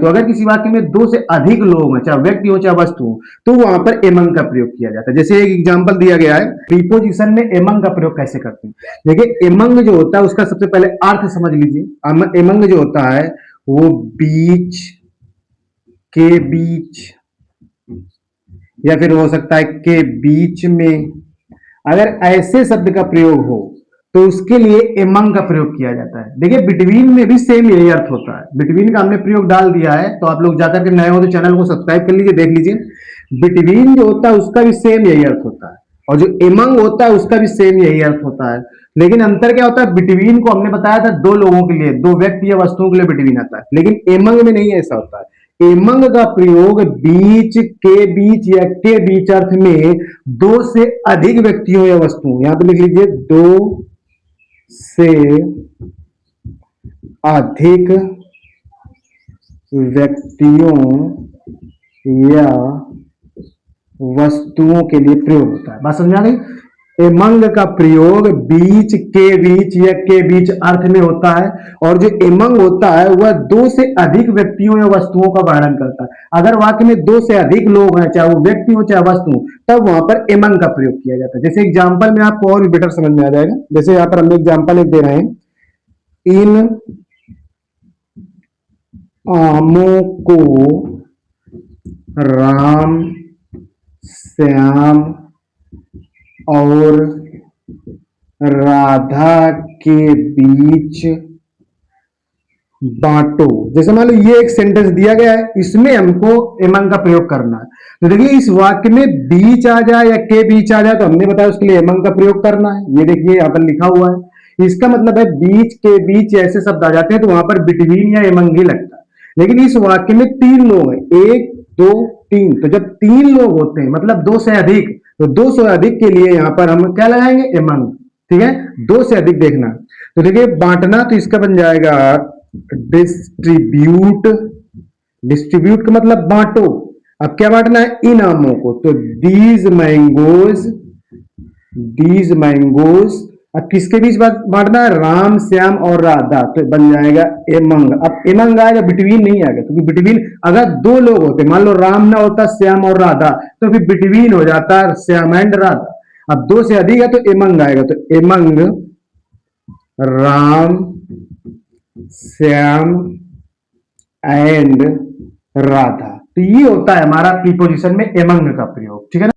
तो अगर किसी वाक्य में दो से अधिक लोग हैं, चाहे व्यक्ति हो चाहे वस्तु हो, तो वहां पर एमंग का प्रयोग किया जाता है। जैसे एक एग्जांपल दिया गया है, प्रीपोजिशन में एमंग का प्रयोग कैसे करते हैं। देखिए एमंग जो होता है उसका सबसे पहले अर्थ समझ लीजिए। एमंग जो होता है वो बीच, के बीच, या फिर हो सकता है के बीच में। अगर ऐसे शब्द का प्रयोग हो तो उसके लिए एमंग का प्रयोग किया जाता है। देखिए बिटवीन में भी सेम यही अर्थ होता है। बिटवीन का हमने प्रयोग डाल दिया है, तो आप लोग जाकर के नए हो तो चैनल को सब्सक्राइब कर लीजिए, देख लीजिए। बिटवीन जो होता है उसका भी सेम यही अर्थ होता है, और जो एमंग होता है उसका भी सेम यही अर्थ होता है। लेकिन अंतर क्या होता है, बिटवीन को हमने बताया था दो लोगों के लिए, दो व्यक्ति या वस्तुओं के लिए बिटवीन आता है, लेकिन एमंग में नहीं ऐसा होता है। एमंग का प्रयोग बीच, के बीच या के बीच अर्थ में दो से अधिक व्यक्तियों या वस्तुओं, यहां पे लिख लीजिए दो से अधिक व्यक्तियों या वस्तुओं के लिए प्रयोग होता है। बात समझा गई। एमंग का प्रयोग बीच, के बीच या के बीच अर्थ में होता है, और जो एमंग होता है वह दो से अधिक व्यक्तियों या वस्तुओं का वर्णन करता है। अगर वाक्य में दो से अधिक लोग हैं, चाहे वो व्यक्ति हो चाहे वस्तु हो, तब वहां पर एमंग का प्रयोग किया जाता है। जैसे एग्जाम्पल में आपको और भी बेटर समझ में आ जाएगा। जैसे यहां पर हम एग्जाम्पल एक दे रहे हैं, इन आमों को राम, श्याम और राधा के बीच बांटो। जैसे मान लो ये एक सेंटेंस दिया गया है, इसमें हमको एमंग का प्रयोग करना है। तो देखिए इस वाक्य में बीच आ जाए या के बीच आ जाए तो हमने बताया उसके लिए एमंग का प्रयोग करना है। ये देखिए यहां पर लिखा हुआ है, इसका मतलब है बीच, के बीच ऐसे शब्द आ जाते हैं तो वहां पर बिटवीन या एमंग ही लगता है। लेकिन इस वाक्य में तीन लोग हैं, एक दो तीन, तो जब तीन लोग होते हैं मतलब दो से अधिक, तो दो से अधिक के लिए यहां पर हम क्या लगाएंगे, एमंग। ठीक है, दो से अधिक देखना। तो देखिए बांटना, तो इसका बन जाएगा डिस्ट्रीब्यूट। डिस्ट्रीब्यूट का मतलब बांटो। अब क्या बांटना है, इन आमों को, तो दीज मैंगोज, दीज मैंगोज। अब किसके बीच बांटना है, राम, श्याम और राधा, तो बन जाएगा एमंग। अब एमंग आएगा, बिटवीन नहीं आएगा, क्योंकि बिटवीन अगर दो लोग होते, मान लो राम ना होता श्याम और राधा, तो फिर बिटवीन हो जाता श्याम एंड राधा। अब दो से अधिक है तो एमंग आएगा, तो एमंग राम, श्याम एंड राधा। तो ये होता है हमारा प्रीपोजिशन में एमंग का प्रयोग। ठीक है ना।